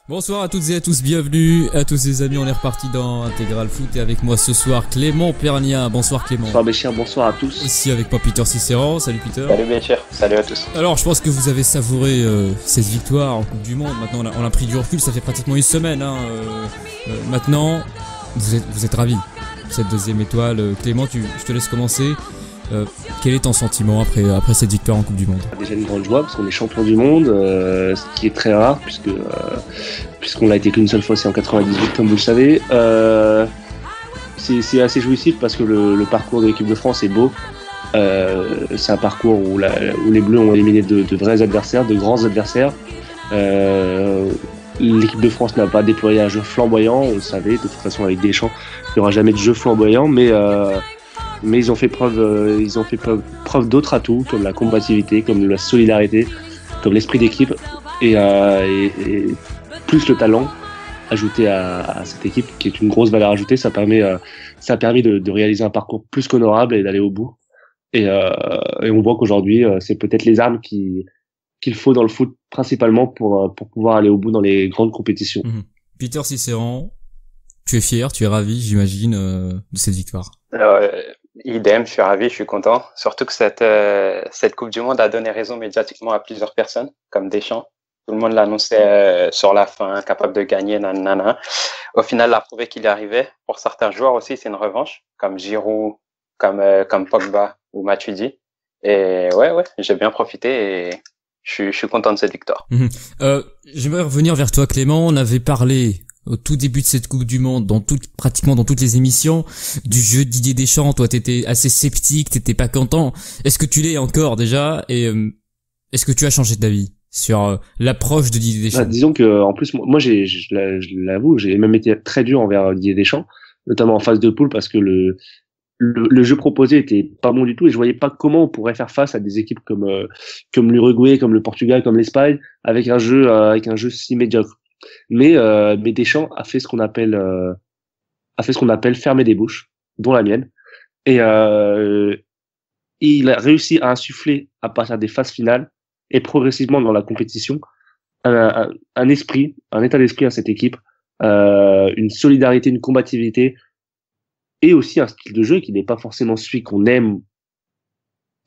Bonsoir à toutes et à tous, bienvenue à tous les amis, on est reparti dans Intégral Foot et avec moi ce soir Clément Pernia. Bonsoir Clément. Bonsoir Béchir, bonsoir à tous. Aussi avec moi Peter Cicéran, salut Peter. Salut Béchir, salut à tous. Alors je pense que vous avez savouré cette victoire en Coupe du Monde, maintenant on a pris du recul, ça fait pratiquement une semaine. Maintenant vous êtes ravis, cette deuxième étoile. Clément, je te laisse commencer. Quel est ton sentiment après cette victoire en Coupe du Monde? Déjà une grande joie parce qu'on est champion du monde, ce qui est très rare puisqu'on l'a été qu'une seule fois, c'est en 98 comme vous le savez. C'est assez jouissif parce que le parcours de l'équipe de France est beau. C'est un parcours où les Bleus ont éliminé de vrais adversaires, de grands adversaires. L'équipe de France n'a pas déployé un jeu flamboyant, on le savait, de toute façon avec Deschamps, il n'y aura jamais de jeu flamboyant, mais ils ont fait preuve d'autres atouts, comme la combativité, comme la solidarité, comme l'esprit d'équipe, et plus le talent ajouté à cette équipe, qui est une grosse valeur ajoutée. Ça a permis de réaliser un parcours plus qu'honorable et d'aller au bout. Et on voit qu'aujourd'hui, c'est peut-être les armes qu'il faut dans le foot, principalement pour pouvoir aller au bout dans les grandes compétitions. Peter Cicéran, tu es fier, tu es ravi, j'imagine, de cette victoire. Idem, je suis ravi, je suis content. Surtout que cette Coupe du Monde a donné raison médiatiquement à plusieurs personnes, comme Deschamps. Tout le monde l'annonçait sur la fin, capable de gagner, nanana. Au final, il a prouvé qu'il y arrivait. Pour certains joueurs aussi, c'est une revanche, comme Giroud, comme Pogba ou Matuidi. Et ouais, j'ai bien profité et je suis content de cette victoire. J'aimerais revenir vers toi, Clément. On avait parlé au tout début de cette Coupe du Monde, pratiquement dans toutes les émissions, du jeu de Didier Deschamps. Toi, t'étais assez sceptique, t'étais pas content. Est-ce que tu l'es encore déjà? Et est-ce que tu as changé d'avis sur l'approche de Didier Deschamps? Disons que, en plus, moi, je l'avoue, j'ai même été très dur envers Didier Deschamps, notamment en phase de poule, parce que le jeu proposé était pas bon du tout et je voyais pas comment on pourrait faire face à des équipes comme l'Uruguay, comme le Portugal, comme l'Espagne, avec un jeu si médiocre. Mais Deschamps a fait ce qu'on appelle fermer des bouches, dont la mienne, et il a réussi à insuffler à partir des phases finales et progressivement dans la compétition un état d'esprit à cette équipe, une solidarité, une combativité et aussi un style de jeu qui n'est pas forcément celui qu'on aime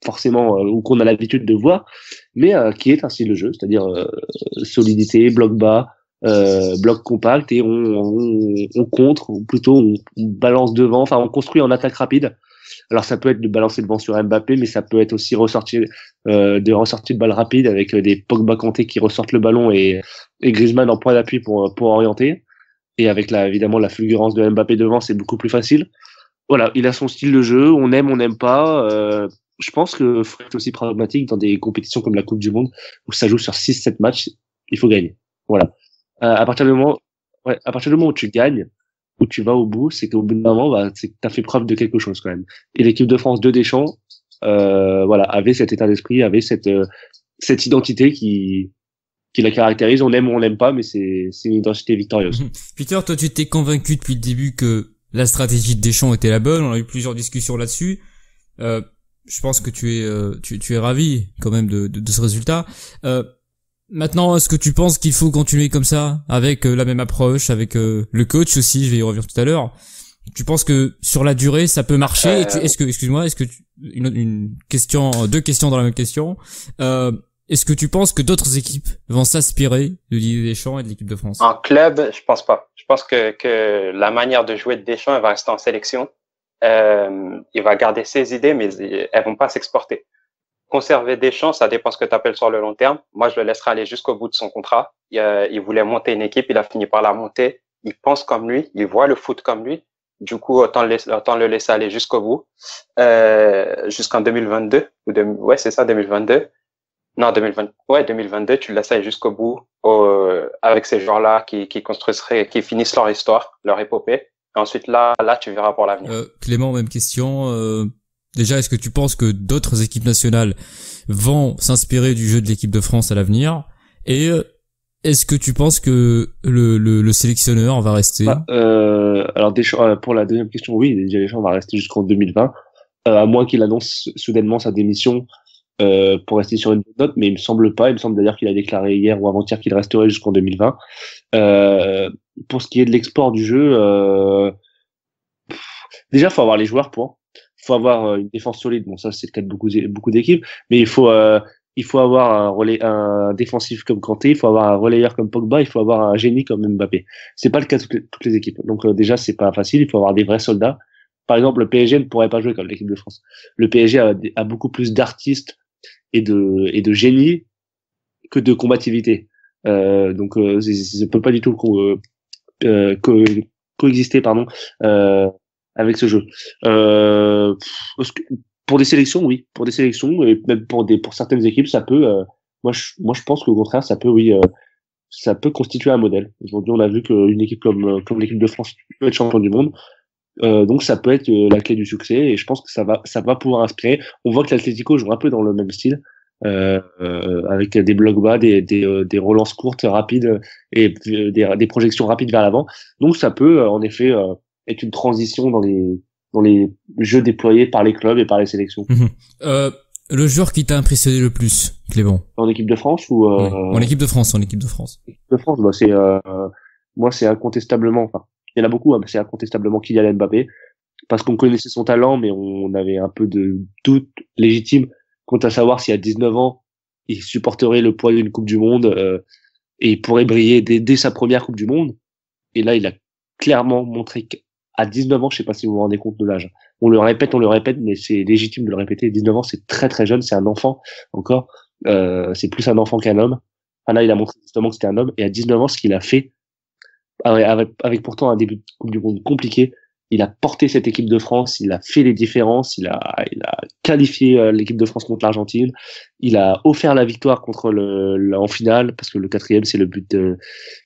forcément ou qu'on a l'habitude de voir, mais qui est un style de jeu, c'est-à-dire solidité, bloc bas, bloc compact, et on contre, ou plutôt on balance devant, enfin on construit en attaque rapide. Alors ça peut être de balancer devant sur Mbappé, mais ça peut être aussi ressortir de balle rapide avec des Pogba Kanté qui ressortent le ballon et Griezmann en point d'appui pour orienter. Et avec évidemment la fulgurance de Mbappé devant, c'est beaucoup plus facile. Voilà, il a son style de jeu, on n'aime pas. Je pense que faut être aussi pragmatique dans des compétitions comme la Coupe du Monde où ça joue sur 6-7 matchs, il faut gagner. Voilà. À partir du moment où tu gagnes, où tu vas au bout, c'est qu'au bout d'un moment, c'est que t'as fait preuve de quelque chose quand même. Et l'équipe de France de Deschamps, avait cet état d'esprit, avait cette identité qui la caractérise. On aime ou on n'aime pas, mais c'est une identité victorieuse. Peter, toi, tu t'es convaincu depuis le début que la stratégie de Deschamps était la bonne. On a eu plusieurs discussions là-dessus. Je pense que tu es ravi quand même de ce résultat. Maintenant, est-ce que tu penses qu'il faut continuer comme ça, avec la même approche, avec le coach aussi, je vais y revenir tout à l'heure. Tu penses que sur la durée, ça peut marcher? Une question, deux questions dans la même question. Est-ce que tu penses que d'autres équipes vont s'inspirer de Didier Deschamps et de l'équipe de France? En club, je pense pas. Je pense que la manière de jouer de Deschamps, elle va rester en sélection. Il va garder ses idées, mais elles vont pas s'exporter. Conserver Deschamps, ça dépend ce que tu appelles sur le long terme. Moi, je le laisserai aller jusqu'au bout de son contrat. Il voulait monter une équipe, il a fini par la monter. Il pense comme lui, il voit le foot comme lui. Du coup, autant le laisser aller jusqu'au bout, jusqu'en 2022. Ouais, c'est ça, 2022. Non, 2022, tu le laisses aller jusqu'au bout, avec ces joueurs-là qui finissent leur histoire, leur épopée. Et ensuite, là, tu verras pour l'avenir. Clément, même question. Déjà, est-ce que tu penses que d'autres équipes nationales vont s'inspirer du jeu de l'équipe de France à l'avenir? Et est-ce que tu penses que le sélectionneur va rester? Alors Deschamps, pour la deuxième question, oui, Deschamps va rester jusqu'en 2020, à moins qu'il annonce soudainement sa démission pour rester sur une bonne note, mais il me semble pas. Il me semble d'ailleurs qu'il a déclaré hier ou avant-hier qu'il resterait jusqu'en 2020. Pour ce qui est de l'export du jeu, déjà faut avoir les joueurs pour. Faut avoir une défense solide. Bon, ça c'est le cas de beaucoup d'équipes, mais il faut avoir un défensif comme Kanté, il faut avoir un relayeur comme Pogba, il faut avoir un génie comme Mbappé. C'est pas le cas de toutes les équipes. Donc déjà c'est pas facile. Il faut avoir des vrais soldats. Par exemple, le PSG ne pourrait pas jouer comme l'équipe de France. Le PSG a beaucoup plus d'artistes et de génie que de combativité. Donc ça peut pas du tout coexister, pardon, avec ce jeu. Pour des sélections, oui, pour des sélections et même pour certaines équipes, ça peut. Moi, je pense qu'au contraire, ça peut, oui, ça peut constituer un modèle. Aujourd'hui, on a vu qu'une équipe comme l'équipe de France peut être champion du monde. Donc ça peut être la clé du succès et je pense que ça va pouvoir inspirer. On voit que l'Atlético joue un peu dans le même style, avec des blocs bas, des relances courtes, rapides et des projections rapides vers l'avant. Donc ça peut en effet être une transition dans les jeux déployés par les clubs et par les sélections. Le joueur qui t'a impressionné le plus, Clément? En équipe de France ou Oui. En équipe de France, en équipe de France. De France, bah c'est moi c'est incontestablement. Enfin, il y en a beaucoup, hein, mais c'est incontestablement Kylian Mbappé parce qu'on connaissait son talent, mais on avait un peu de doute légitime quant à savoir si à 19 ans il supporterait le poids d'une Coupe du Monde et il pourrait briller dès sa première Coupe du Monde. Et là, il a clairement montré qu'à 19 ans, je sais pas si vous vous rendez compte de l'âge. On le répète, mais c'est légitime de le répéter. 19 ans, c'est très très jeune, c'est un enfant encore. C'est plus un enfant qu'un homme. Enfin, là, il a montré justement que c'était un homme. Et à 19 ans, ce qu'il a fait, avec pourtant un début de Coupe du Monde compliqué, il a porté cette équipe de France, il a fait les différences, il a qualifié l'équipe de France contre l'Argentine, il a offert la victoire en finale parce que le quatrième c'est le but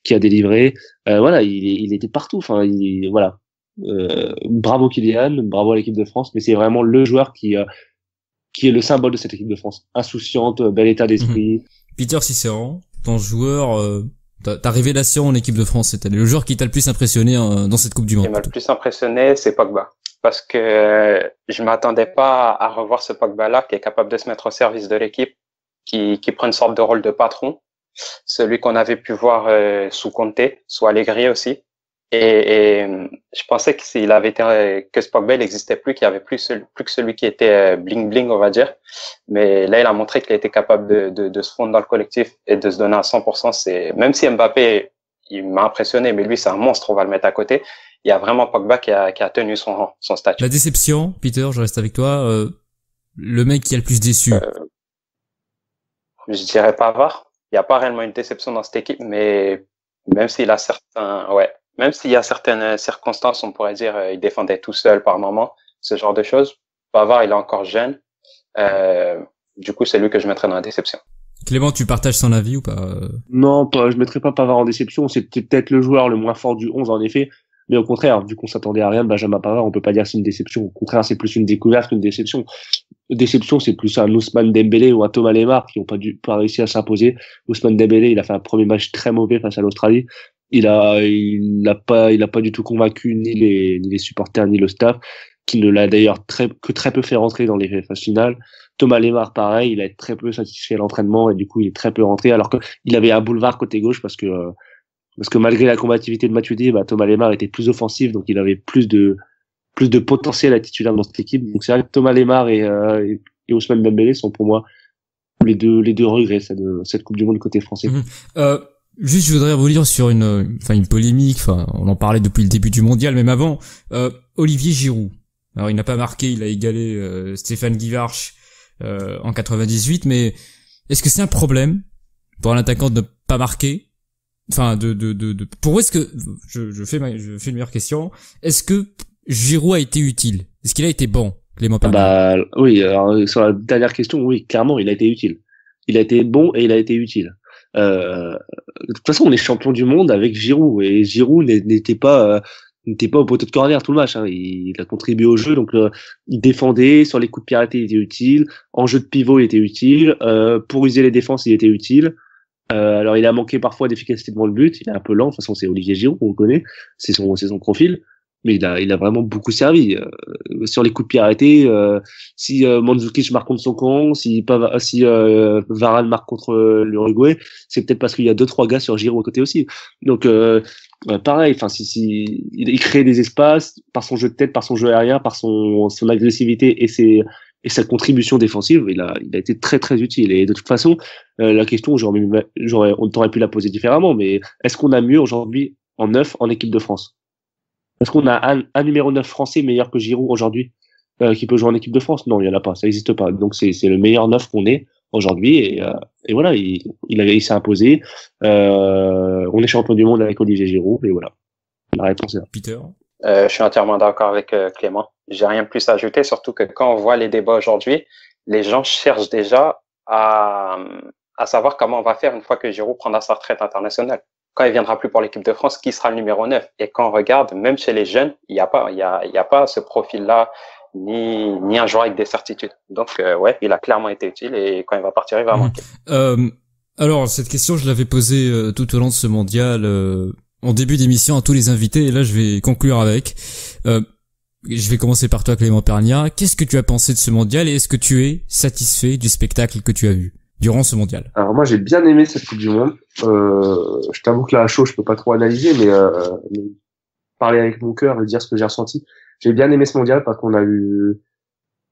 qui a délivré. Voilà, il était partout. Enfin, voilà. Bravo Kylian, bravo à l'équipe de France, mais c'est vraiment le joueur qui est le symbole de cette équipe de France. Insouciante, bel état d'esprit. Peter Cicéron, ton joueur, ta révélation en équipe de France, c'était le joueur qui t'a le plus impressionné dans cette Coupe du Monde. Ce qui m'a le plus impressionné, c'est Pogba. Parce que je m'attendais pas à revoir ce Pogba-là qui est capable de se mettre au service de l'équipe, qui prend une sorte de rôle de patron. Celui qu'on avait pu voir sous Conte, sous Allegri aussi. Et je pensais que s'il avait été, que ce Pogba, il n'existait plus, qu'il y avait plus que celui qui était bling bling, on va dire. Mais là, il a montré qu'il était capable de se fondre dans le collectif et de se donner à 100%. Même si Mbappé, il m'a impressionné, mais lui, c'est un monstre, on va le mettre à côté. Il y a vraiment Pogba qui a tenu son statut. La déception, Peter, je reste avec toi. Le mec qui a le plus déçu. Je dirais Pavard. Il n'y a pas réellement une déception dans cette équipe, mais même s'il a même s'il y a certaines circonstances, on pourrait dire, il défendait tout seul par moment, ce genre de choses. Pavard, il est encore jeune. Du coup, c'est lui que je mettrais dans la déception. Clément, tu partages son avis ou pas? Non, je mettrais pas Pavard en déception. C'est peut-être le joueur le moins fort du 11, en effet. Mais au contraire, vu qu'on s'attendait à rien de Benjamin Pavard, on peut pas dire que c'est une déception. Au contraire, c'est plus une découverte qu'une déception. Déception, c'est plus un Ousmane Dembélé ou un Thomas Lemar qui ont pas réussi à s'imposer. Ousmane Dembélé, il a fait un premier match très mauvais face à l'Australie. Il a pas du tout convaincu ni les supporters ni le staff, qui ne l'a d'ailleurs que très peu fait rentrer dans les phases finales. Thomas Lemar, pareil, il a été très peu satisfait à l'entraînement et du coup il est très peu rentré, alors qu'il avait un boulevard côté gauche parce que malgré la combativité de Matuidi, Thomas Lemar était plus offensif, donc il avait plus de potentiel à titulaire dans cette équipe. Donc c'est vrai que Thomas Lemar et Ousmane Dembélé sont pour moi les deux regrets cette Coupe du Monde côté français. Juste, je voudrais revenir sur une polémique. Enfin, on en parlait depuis le début du mondial, même avant. Olivier Giroud. Alors, il n'a pas marqué, il a égalé Stéphane Guivarch en 98. Mais est-ce que c'est un problème pour un attaquant de ne pas marquer? Enfin, pour est-ce que je fais une meilleure question. Est-ce que Giroud a été utile? Est-ce qu'il a été bon, Clément Perrin? Oui. Alors, sur la dernière question, oui, clairement, il a été utile. Il a été bon et il a été utile. De toute façon, on est champion du monde avec Giroud et Giroud n'était pas au poteau de corner tout le match. Hein. Il a contribué au jeu, donc il défendait sur les coups de pied arrêtés, il était utile. En jeu de pivot, il était utile. Pour user les défenses, il était utile. Alors, il a manqué parfois d'efficacité devant le but. Il est un peu lent. De toute façon, c'est Olivier Giroud, on le connaît. C'est son profil. mais il a vraiment beaucoup servi. Sur les coups de pied arrêtés, si Mandzukic marque contre son camp, si Varane marque contre l'Uruguay, c'est peut-être parce qu'il y a 2-3 gars sur Giroud à côté aussi. Donc pareil, enfin si il crée des espaces par son jeu de tête, par son jeu aérien, par son agressivité et sa contribution défensive, il a été très très utile. Et de toute façon, la question, on t'aurait pu la poser différemment, mais est-ce qu'on a mieux aujourd'hui en neuf en équipe de France? Est-ce qu'on a un numéro 9 français meilleur que Giroud aujourd'hui qui peut jouer en équipe de France? Non, il y en a pas, ça n'existe pas. Donc c'est le meilleur 9 qu'on ait aujourd'hui et voilà, il s'est imposé. On est champion du monde avec Olivier Giroud et voilà. La réponse est là. Peter. Je suis entièrement d'accord avec Clément. J'ai rien de plus à ajouter, surtout que quand on voit les débats aujourd'hui, les gens cherchent déjà à savoir comment on va faire une fois que Giroud prendra sa retraite internationale. Quand il viendra plus pour l'équipe de France, qui sera le numéro 9? Et quand on regarde, même chez les jeunes, il y a pas ce profil-là, ni un joueur avec des certitudes. Donc, ouais, il a clairement été utile et quand il va partir, il va manquer. Alors, cette question, je l'avais posée tout au long de ce mondial, en début d'émission à tous les invités, et là, je vais conclure avec. Je vais commencer par toi, Clément Pernia. Qu'est-ce que tu as pensé de ce mondial et est-ce que tu es satisfait du spectacle que tu as vu durant ce mondial? Alors moi, j'ai bien aimé cette Coupe du Monde. Je t'avoue que là, à chaud, je peux pas trop analyser, mais parler avec mon cœur et dire ce que j'ai ressenti. J'ai bien aimé ce mondial parce qu'on a eu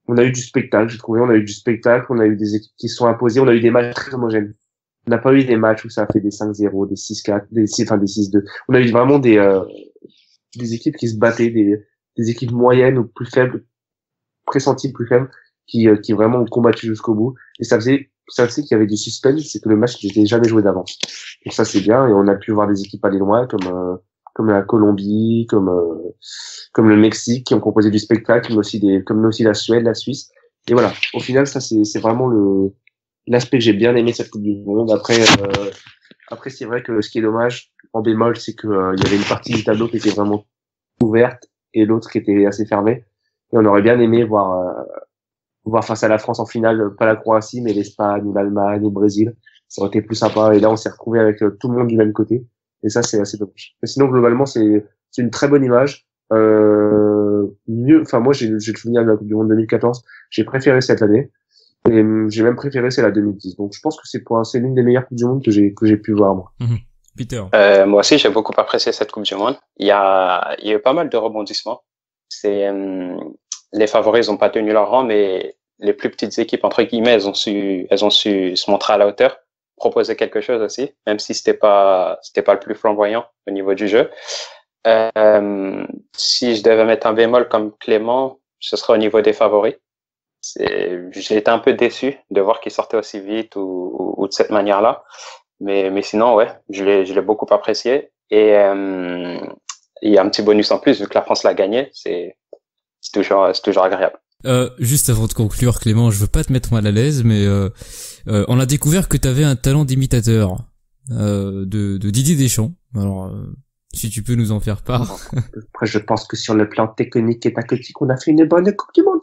du spectacle. J'ai trouvé, on a eu du spectacle, on a eu des équipes qui se sont imposées, on a eu des matchs très homogènes. On n'a pas eu des matchs où ça a fait des 5-0, des 6-4, des 6-2. On a eu vraiment des équipes qui se battaient, des équipes moyennes ou plus faibles, pressenties plus faibles, qui vraiment ont combattu jusqu'au bout. Et ça faisait qu'il y avait du suspense, c'est que le match n'était jamais joué d'avance. Donc ça c'est bien, et on a pu voir des équipes aller loin, comme la Colombie, comme le Mexique, qui ont composé du spectacle, comme aussi la Suède, la Suisse. Et voilà. Au final, ça c'est vraiment l'aspect que j'ai bien aimé cette Coupe du Monde. Après c'est vrai que ce qui est dommage, en bémol, c'est que il y avait une partie du tableau qui était vraiment ouverte et l'autre qui était assez fermée. Et on aurait bien aimé voir face à la France en finale, pas la Croatie, mais l'Espagne ou l'Allemagne ou le Brésil. Ça aurait été plus sympa. Et là, on s'est retrouvé avec tout le monde du même côté. Et ça, c'est assez dommage. Mais sinon, globalement, c'est une très bonne image. Moi, j'ai le souvenir de la Coupe du Monde 2014. J'ai préféré cette année. Et j'ai même préféré celle à 2010. Donc, je pense que c'est l'une des meilleures Coupes du Monde que j'ai pu voir, moi. Peter. Moi aussi, j'ai beaucoup apprécié cette Coupe du Monde. Il y a eu pas mal de rebondissements. Les favoris n'ont pas tenu leur rang, mais les plus petites équipes, entre guillemets, elles ont su se montrer à la hauteur, proposer quelque chose aussi, même si c'était pas le plus flamboyant au niveau du jeu. Si je devais mettre un bémol comme Clément, ce serait au niveau des favoris. J'ai été un peu déçu de voir qu'ils sortaient aussi vite ou de cette manière-là. Mais sinon, ouais, je l'ai beaucoup apprécié. Et il y a un petit bonus en plus, vu que la France l'a gagné, c'est toujours agréable. Juste avant de conclure, Clément, je veux pas te mettre mal à l'aise, mais on a découvert que tu avais un talent d'imitateur de Didier Deschamps. Alors, si tu peux nous en faire part. Après, je pense que sur le plan technique et tactique, on a fait une bonne Coupe du Monde.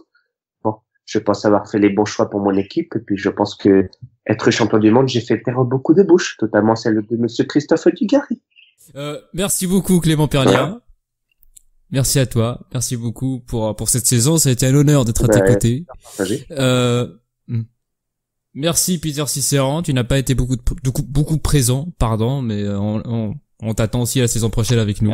Bon, je pense avoir fait les bons choix pour mon équipe, et puis je pense que être champion du monde, j'ai fait taire beaucoup de bouches, notamment celle de Monsieur Christophe Dugarry. Merci beaucoup, Clément Pernia. Merci à toi. Merci beaucoup pour cette saison. Ça a été un honneur d'être à tes côtés. Merci Peter Cicéran. Tu n'as pas été beaucoup présent, pardon, mais on t'attend aussi la saison prochaine avec nous.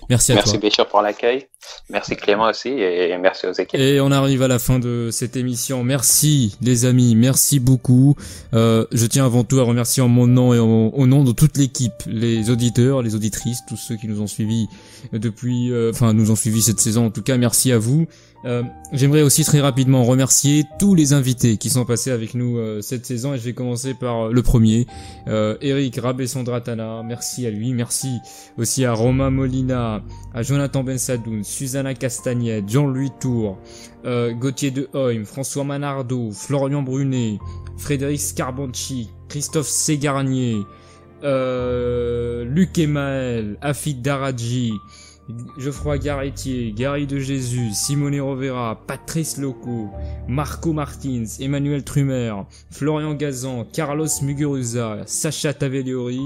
Merci à toi. Merci Béchir pour l'accueil. Merci Clément aussi et merci aux équipes. Et on arrive à la fin de cette émission. Merci les amis, merci beaucoup. Je tiens avant tout à remercier en mon nom et au nom de toute l'équipe, les auditeurs, les auditrices, tous ceux qui nous ont suivis nous ont suivis cette saison. En tout cas, merci à vous. J'aimerais aussi très rapidement remercier tous les invités qui sont passés avec nous cette saison, et je vais commencer par le premier, Eric Rabessandratana. Merci à lui. Merci aussi à Romain Molina, à Jonathan Bensadoun, Susanna Castagnette, Jean-Louis Tour, Gauthier de Hoym, François Manardo, Florian Brunet, Frédéric Scarbanci, Christophe Ségarnier, Luc Emael, Afid Daradji, Geoffroy Garretier, Gary de Jésus, Simone Rovera, Patrice Loco, Marco Martins, Emmanuel Trumer, Florian Gazan, Carlos Muguruza, Sacha Tavegliori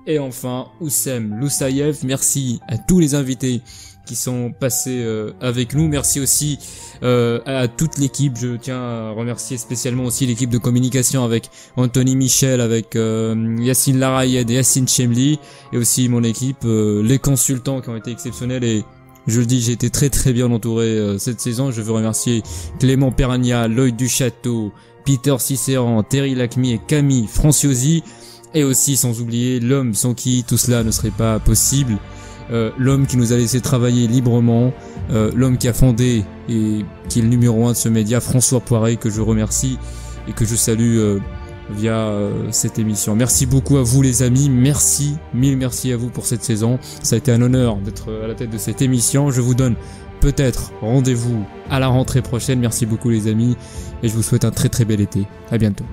Et enfin, Oussem Loussaïev, merci à tous les invités qui sont passés avec nous. Merci aussi à toute l'équipe. Je tiens à remercier spécialement aussi l'équipe de communication avec Anthony Michel, avec Yacine Larayed et Yacine Chemli, et aussi mon équipe, les consultants qui ont été exceptionnels. Et je le dis, j'ai été très très bien entouré cette saison. Je veux remercier Clément Peragna, Lloyd Duchâteau, Peter Cicéran, Terry Lacmy et Camille Franciosi. Et aussi, sans oublier, l'homme sans qui tout cela ne serait pas possible, l'homme qui nous a laissé travailler librement, l'homme qui a fondé et qui est le numéro 1 de ce média, François Poiret, que je remercie et que je salue via cette émission. Merci beaucoup à vous les amis, merci, mille merci à vous pour cette saison. Ça a été un honneur d'être à la tête de cette émission. Je vous donne peut-être rendez-vous à la rentrée prochaine. Merci beaucoup les amis et je vous souhaite un très très bel été. À bientôt.